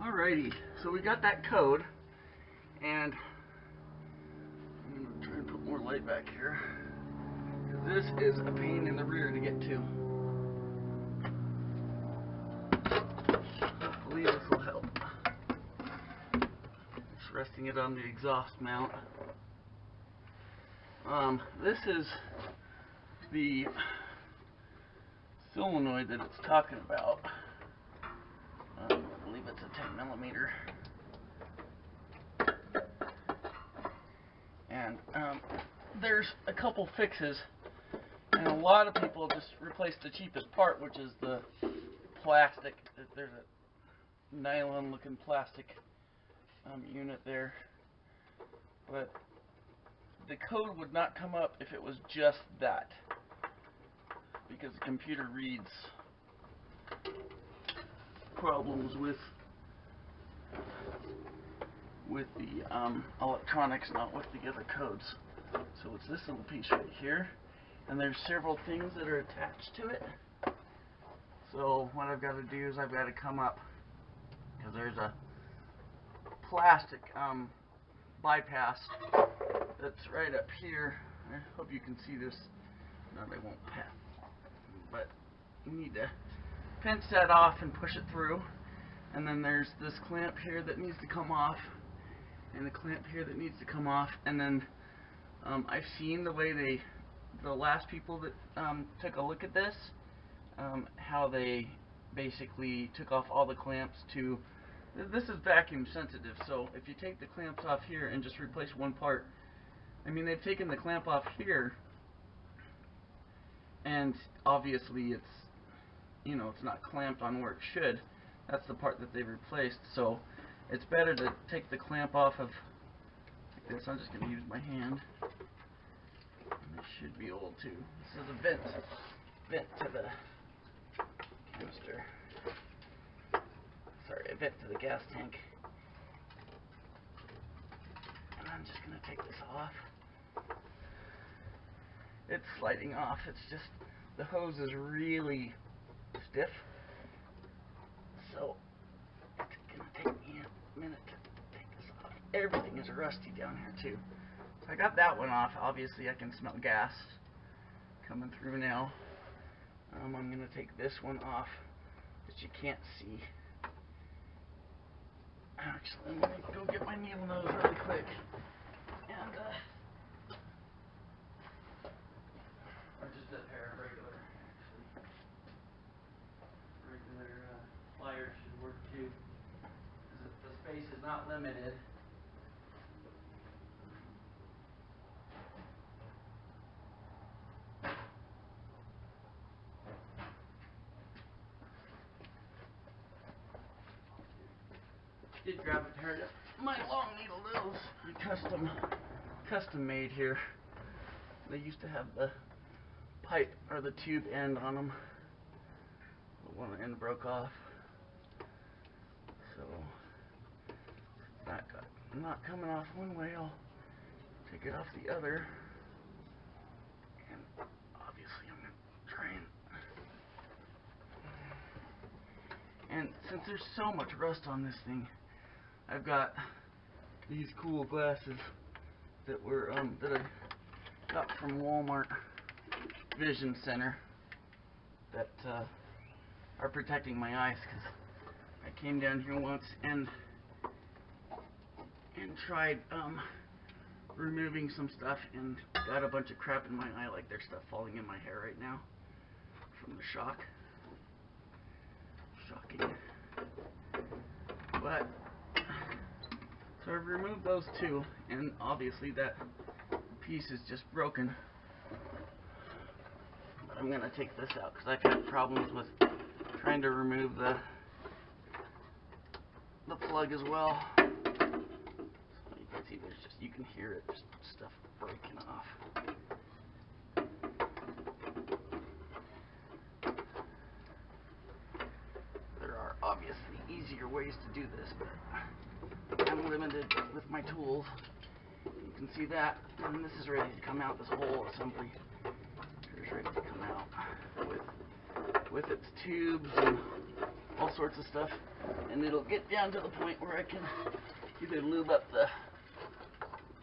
Alrighty, so we got that code, and I'm going to try and put more light back here. This is a pain in the rear to get to. Hopefully this will help. Just resting it on the exhaust mount. This is the solenoid that it's talking about. I believe it's a 10mm. And there's a couple fixes, and a lot of people just replace the cheapest part, which is the plastic. There's a nylon looking plastic unit there, but the code would not come up if it was just that, because the computer reads problems with the electronics, not with the other codes. So it's this little piece right here, and there's several things that are attached to it. So what I've got to do is I've got to come up, because there's a plastic bypass that's right up here. I hope you can see this. No, they won't pass. But you need to pinch that off and push it through. And then there's this clamp here that needs to come off, and the clamp here that needs to come off. And then I've seen the way the last people that took a look at this, how they basically took off all the clamps to, this is vacuum sensitive, so if you take the clamps off here and just replace one part, I mean, they've taken the clamp off here, and obviously it's, you know, it's not clamped on where it should. That's the part that they replaced, so it's better to take the clamp off of like this. I'm just going to use my hand. And this should be old too. This is a vent to the canister. Sorry, a vent to the gas tank. And I'm just going to take this off. It's sliding off. It's just, the hose is really stiff. So it's going to take me a minute to take this off. Everything is rusty down here too. So I got that one off. Obviously I can smell gas coming through now. I'm going to take this one off that you can't see. Actually, I'm going to go get my needle nose really quick. And, or just a pair of regular, actually. Regular pliers should work too. Because the space is not limited. Did grab a pair of my long needle nose, custom made here. They used to have the pipe or the tube end on them. The one end broke off, so that got not coming off one way. I'll take it off the other, and obviously I'm gonna try and since there's so much rust on this thing, I've got these cool glasses that were that I got from Walmart Vision Center that are protecting my eyes, because I came down here once and tried removing some stuff and got a bunch of crap in my eye. Like, there's stuff falling in my hair right now from the shock. Shocking. But so I've removed those two, and obviously that piece is just broken. But I'm going to take this out because I've had problems with trying to remove the plug as well. So you can see there's just, you can hear it, just stuff breaking off. There are obviously easier ways to do this, but I'm limited with my tools. You can see that, and this is ready to come out. This whole assembly is ready to come out with its tubes and all all sorts of stuff, and it'll get down to the point where I can either lube up the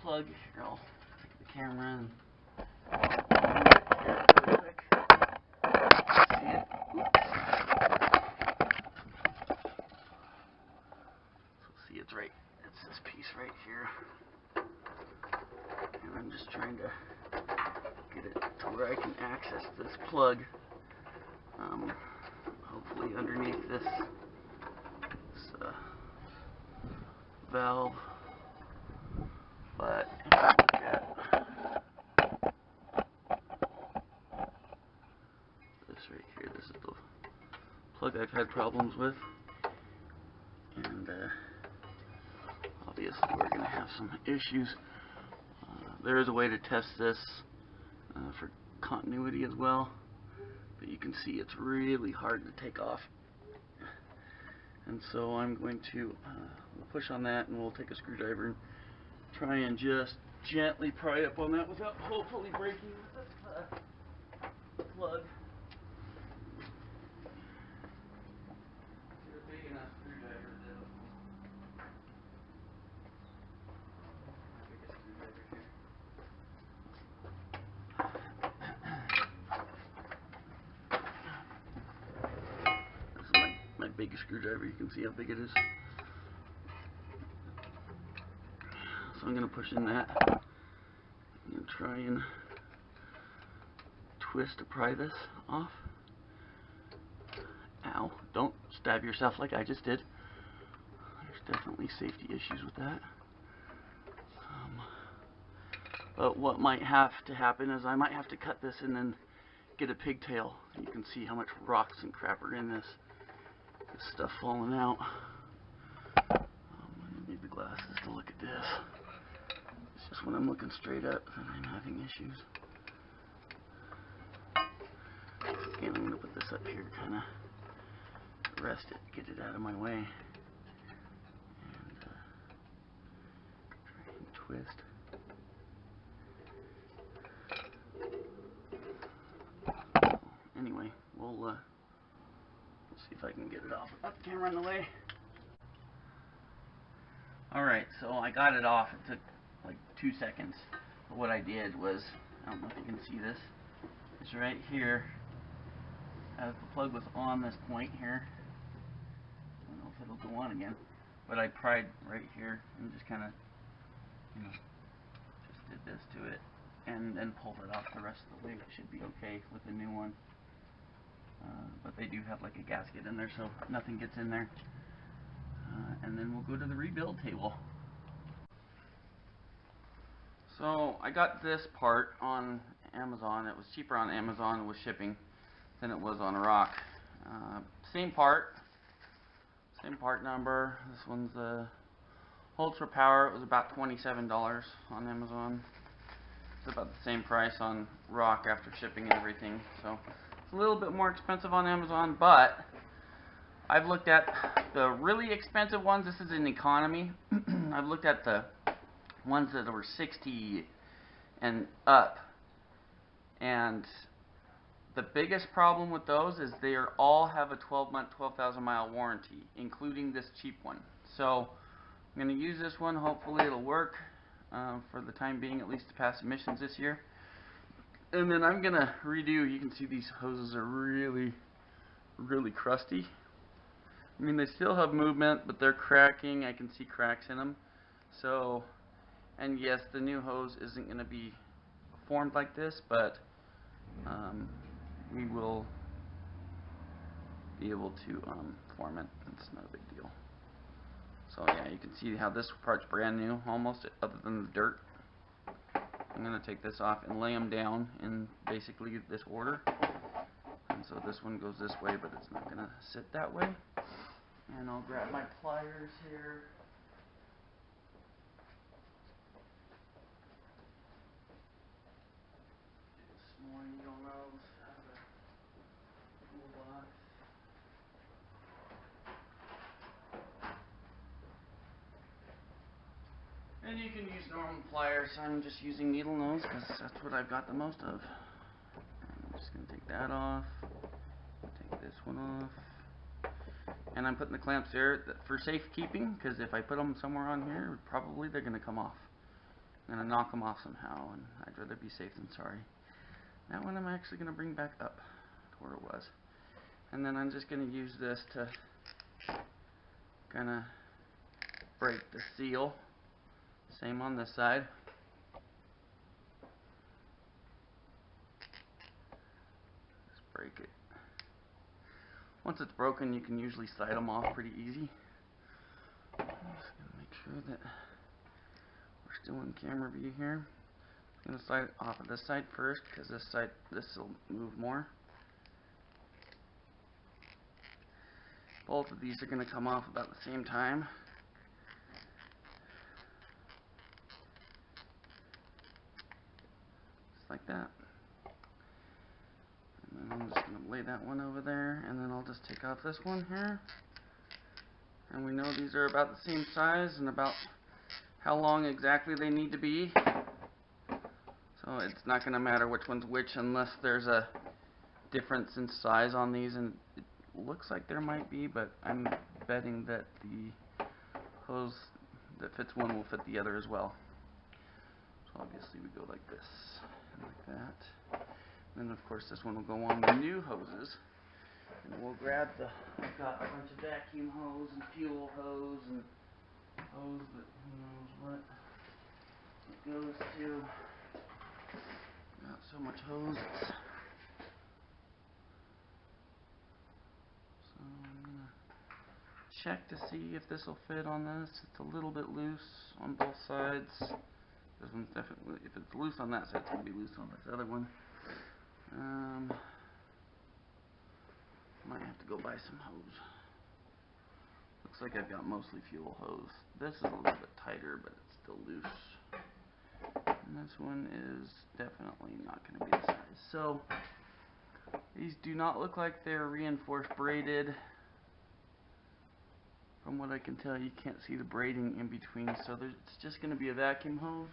plug. Here, I'll take the camera and real quick. See it? So see, it's right. It's this piece right here, and I'm just trying to get it to where I can access this plug. Hopefully underneath this valve. But if you look at this right here, this is the plug I've had problems with, and obviously we're going to have some issues. There is a way to test this for continuity as well, but you can see it's really hard to take off. And so I'm going to push on that, and we'll take a screwdriver and try and just gently pry up on that without hopefully breaking the plug. Get a big enough screwdriver though. This is my big screwdriver. You can see how big it is. So I'm going to push in that and try and twist to pry this off. Ow, don't stab yourself like I just did. There's definitely safety issues with that. But what might have to happen is I might have to cut this and then get a pigtail. You can see how much rocks and crap are in this. This stuff falling out. I need the glasses to look at this. It's just when I'm looking straight up that I'm having issues. Again, I'm going to put this up here, kind of rest it, get it out of my way, and try and twist. Anyway, we'll see if I can get it off without the camera in the way. Alright, so I got it off. It took like 2 seconds. But what I did was, I don't know if you can see this, it's right here, as the plug was on this point here. I don't know if it'll go on again, but I pried right here and just kind of, just did this to it and then pulled it off the rest of the way. It should be okay with the new one. But they do have like a gasket in there, so nothing gets in there. And then we'll go to the rebuild table. So I got this part on Amazon. It was cheaper on Amazon with shipping than it was on Rock. Same part number. This one's Ultra Power. It was about $27 on Amazon. It's about the same price on Rock after shipping and everything. So it's a little bit more expensive on Amazon, but I've looked at the really expensive ones. This is in economy. I've looked at the ones that were 60 and up, and the biggest problem with those is they all have a 12-month, 12,000 mile warranty, including this cheap one. So I'm going to use this one. Hopefully it'll work for the time being, at least to pass emissions this year. And then I'm going to redo. You can see these hoses are really, really crusty. I mean, they still have movement, but they're cracking. I can see cracks in them. So, and yes, the new hose isn't going to be formed like this, but we will be able to form it. It's not a big deal. So yeah, you can see how this part's brand new, almost, other than the dirt. I'm going to take this off and lay them down in basically this order. And so this one goes this way, but it's not going to sit that way. And I'll grab my pliers here. Get some more needle nose out of the toolbox. And you can use normal pliers. I'm just using needle nose because that's what I've got the most of. And I'm just going to take that off. Take this one off. And I'm putting the clamps there for safekeeping, because if I put them somewhere on here, probably they're going to come off. I'm going to knock them off somehow, and I'd rather be safe than sorry. That one I'm actually going to bring back up to where it was. And then I'm just going to use this to kind of break the seal. Same on this side. Just break it. Once it's broken, you can usually slide them off pretty easy. I'm just going to make sure that we're still in camera view here. I'm going to slide it off of this side first, because this side, this will move more. Both of these are going to come off about the same time. Just like that. And then I'm just going to lay that one over there, and then I'll just take off this one here. And we know these are about the same size and about how long exactly they need to be. So it's not going to matter which one's which unless there's a difference in size on these, and it looks like there might be, but I'm betting that the hose that fits one will fit the other as well. So obviously we go like this and like that. And then of course this one will go on the new hoses. And we'll grab I've got a bunch of vacuum hose and fuel hose and hose that who knows what it goes to. Got so much hose. So I'm going to check to see if this will fit on this. It's a little bit loose on both sides. This one's definitely, if it's loose on that side, it's going to be loose on this other one. Might have to go buy some hose. Looks like I've got mostly fuel hose. This is a little bit tighter, but it's still loose. And this one is definitely not going to be the size. So these do not look like they're reinforced braided. From what I can tell, you can't see the braiding in between, so it's just going to be a vacuum hose.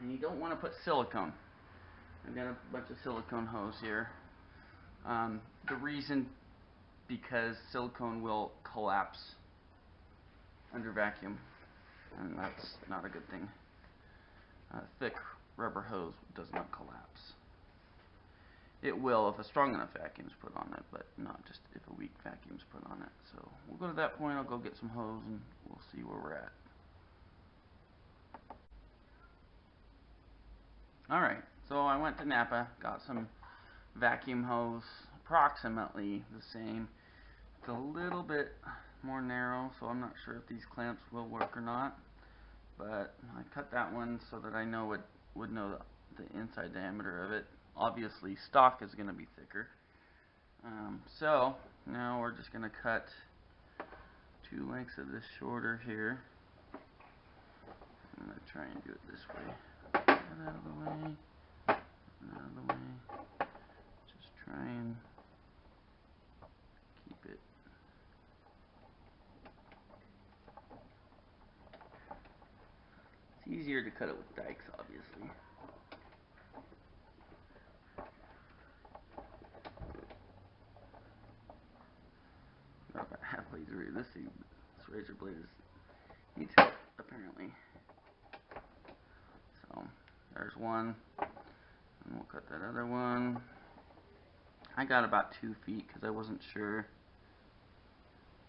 And you don't want to put silicone. I've got a bunch of silicone hose here. The reason, because silicone will collapse under vacuum, and that's not a good thing. Thick rubber hose does not collapse. It will if a strong enough vacuum is put on it, but not just if a weak vacuum is put on it. So we'll go to that point, I'll go get some hose and we'll see where we're at. Alright, so I went to Napa, got some vacuum hose, approximately the same. It's a little bit more narrow, so I'm not sure if these clamps will work or not. But I cut that one so that I would know the inside diameter of it. Obviously, stock is going to be thicker. So now we're just going to cut 2 lengths of this shorter here. I'm going to try and do it this way. Get that out of the way. Out of the way. Just try and keep it. It's easier to cut it with dikes, obviously. We're about halfway through. This razor blade needs help, apparently. So there's one, and we'll cut that other one. I got about 2 feet because I wasn't sure.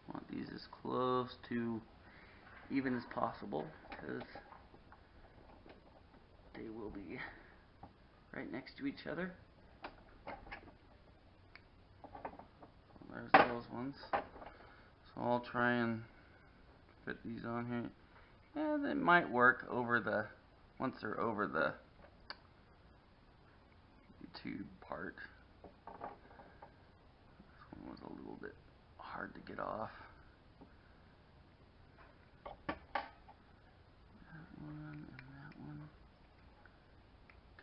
I want these as close to even as possible because they will be right next to each other. So there's those ones. So I'll try and fit these on here. Yeah, they might work over the, once they're over the tube part. This one was a little bit hard to get off. That one and that one.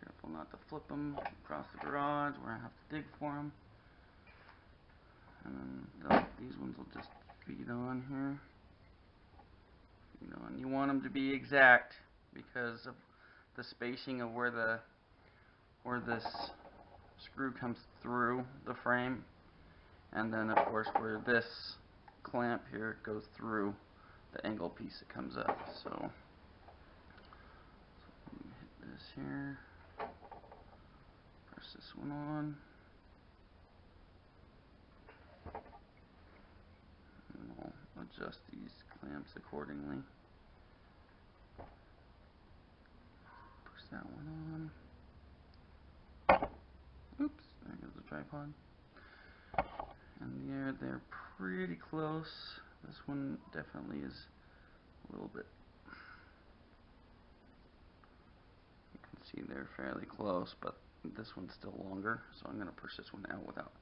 Careful not to flip them across the garage where I have to dig for them. And then these ones will just feed on here. You know, and you want them to be exact because of the spacing of where this screw comes through the frame. and then of course where this clamp here goes through the angle piece that comes up. So let me hit this here, press this one on, and I'll adjust these clamps accordingly. Push that one on. Oops, there goes the tripod. And they're pretty close. This one definitely is a little bit, you can see they're fairly close, but this one's still longer, so I'm going to push this one out without,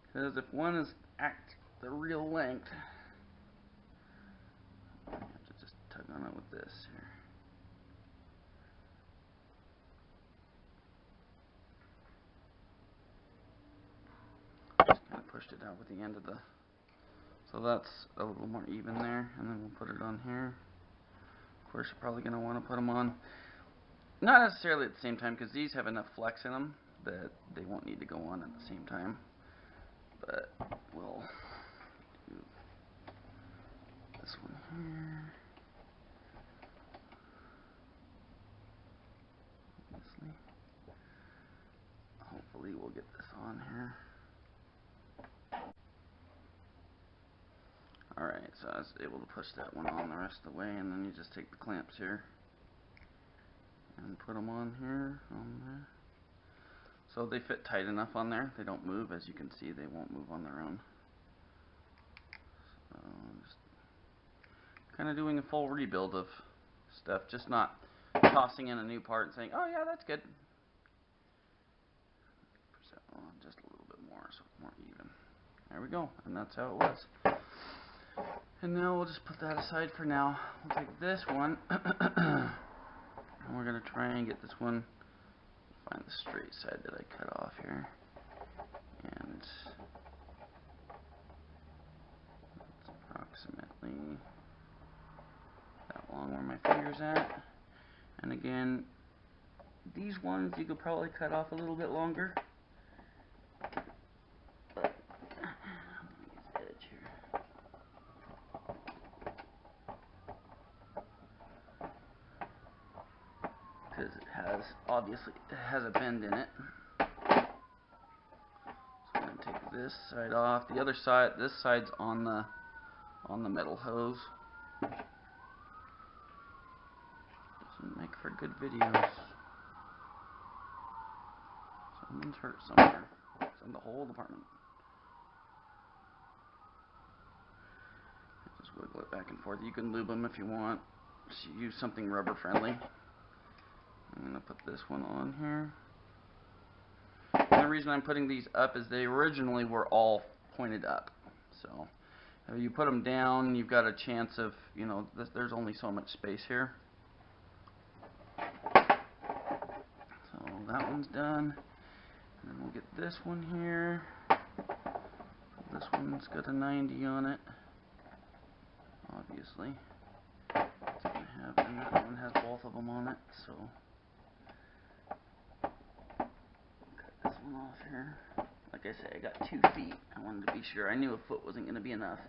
because if one is at the real length, I have to just tug on it with this here. Just kind of pushed it out with the end of the, so that's a little more even there, and then we'll put it on here. Of course, you're probably going to want to put them on, not necessarily at the same time, because these have enough flex in them that they won't need to go on at the same time. But we'll do this one here. Obviously. Hopefully we'll get this on here. Alright, so I was able to push that one on the rest of the way, and then you just take the clamps here and put them on here, on there. So they fit tight enough on there, they don't move. As you can see, they won't move on their own. So just kind of doing a full rebuild of stuff, just not tossing in a new part and saying, oh yeah, that's good. Push that on just a little bit more so it's more even. There we go, and that's how it was. And now we'll just put that aside for now. We'll take this one, and we're going to try and get this one, find the straight side that I cut off here. And it's approximately that long where my finger's at. And again, these ones you could probably cut off a little bit longer. But edge here. Because it has, obviously, it has a bend in it. So I'm going to take this side off. The other side, this side's on the metal hose. Doesn't make for good videos. Someone's hurt somewhere. It's in the whole department. Just wiggle it back and forth. You can lube them if you want. Just use something rubber friendly. I'm going to put this one on here. And the reason I'm putting these up is they originally were all pointed up. So if you put them down, you've got a chance of, you know, there's only so much space here. So that one's done. And then we'll get this one here. This one's got a 90 on it, obviously. It's gonna have, and that one has both of them on it, so cut this one off here. Like I say, I got 2 feet. I wanted to be sure. I knew a foot wasn't going to be enough.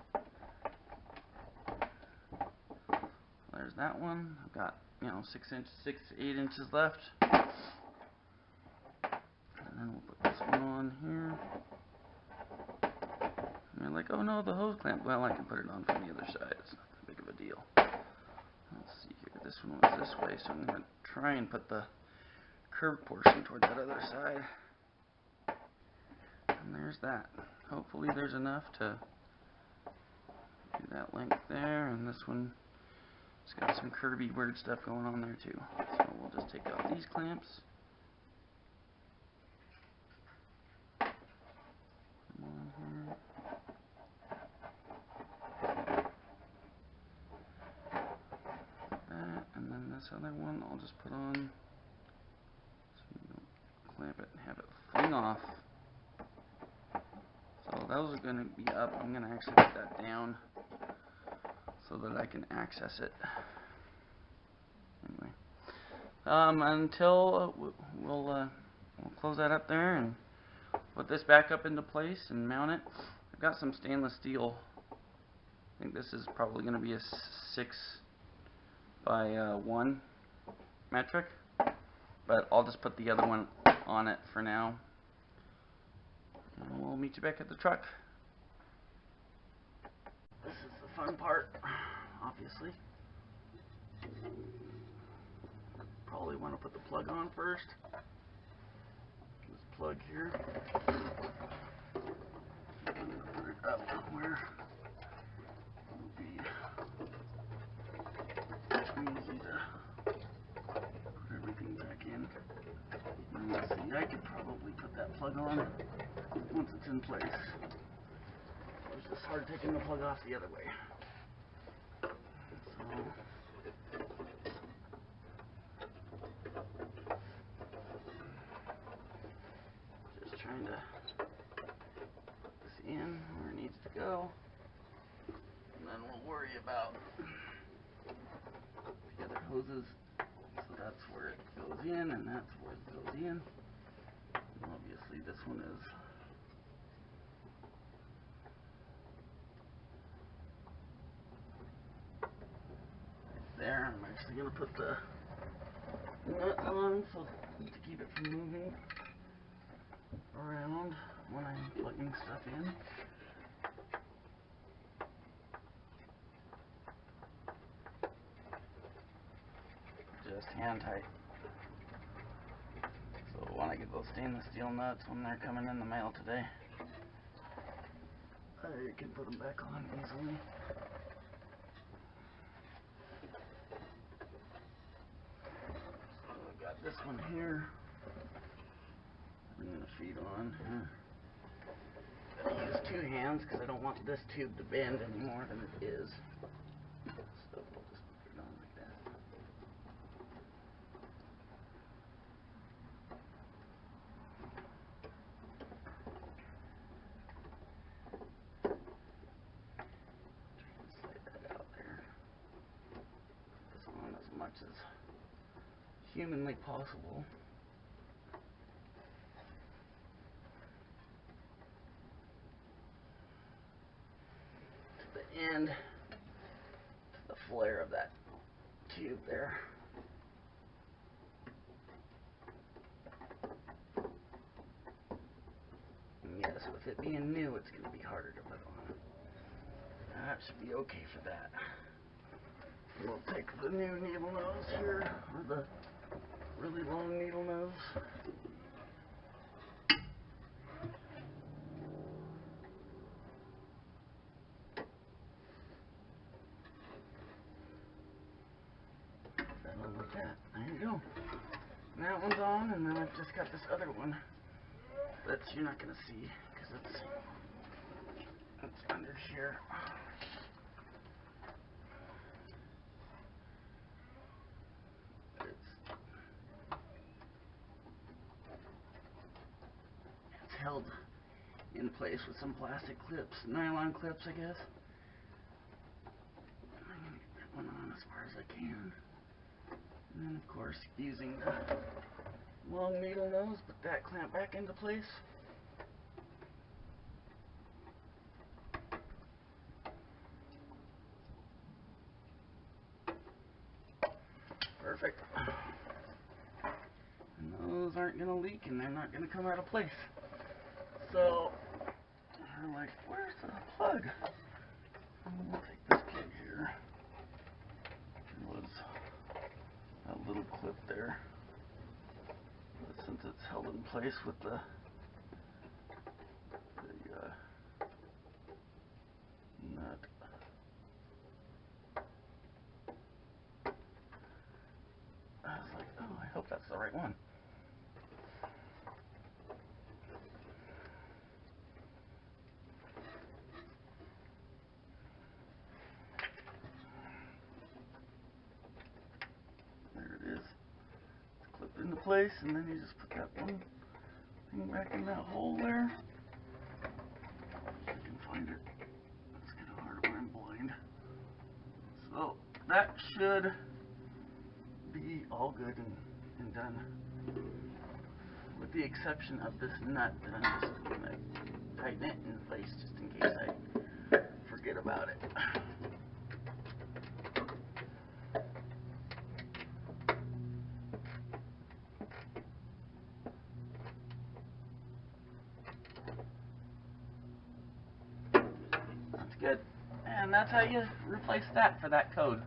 There's that one. I've got, you know, 6 to 8 inches left. And then we'll put this one on here. And you're like, oh no, the hose clamp. Well, I can put it on from the other side. It's not that big of a deal. Let's see here. This one was this way, so I'm going to try and put the curved portion toward that other side. And there's that. Hopefully there's enough to do that length there. And this one, it's got some curvy weird stuff going on there too. So we'll just take out these clamps. Come on here. That, and then this other one I'll just put on. So you don't clamp it and have it fling off. So those are going to be up. I'm going to actually put that down so that I can access it. Anyway, until we'll close that up there and put this back up into place and mount it. I've got some stainless steel. I think this is probably going to be a 6 by 1 metric, but I'll just put the other one on it for now. And we'll meet you back at the truck. This is the fun part, obviously. Probably want to put the plug on first. This plug here. I'm going to put it up where it will be easy to put everything back in. And let's see, I could probably put that plug on once it's in place. It's just hard taking the plug off the other way. So, just trying to put this in where it needs to go, and then we'll worry about the other hoses. So that's where it goes in, and that's where it goes in. And obviously this one is there. I'm actually going to put the nut on so to keep it from moving around when I'm plugging stuff in. Just hand tight. So when I get those stainless steel nuts when they're coming in the mail today, I can put them back on easily. This one here, I'm going to feed on. I'm going to use 2 hands because I don't want this tube to bend any more than it is. So we'll just put it on like that. Try and slide that out there. Put this on as much as humanly possible. To the end, to the flare of that tube there. And yes, with it being new, it's going to be harder to put on. That should be okay for that. We'll take the new needle nose here, or the really long needle nose. Put that on like that. There you go. And that one's on, and then I've just got this other one that you're not going to see because it's under here. Held in place with some plastic clips, nylon clips, I guess. I'm going to get that one on as far as I can. And then, of course, using the long needle nose, put that clamp back into place. Perfect. And those aren't going to leak, and they're not going to come out of place. So, we're like, where's the plug? We'll take this plug here. There was a little clip there. But since it's held in place with the nut, I was like, oh, I hope that's the right one. Into place, and then you just put that one thing back in that hole there. If you can find it. It's kind of hard when I'm blind. So that should be all good and done. With the exception of this nut that I'm just going to tighten it in place just in case I forget about it. That's good. And that's how you replace that for that code.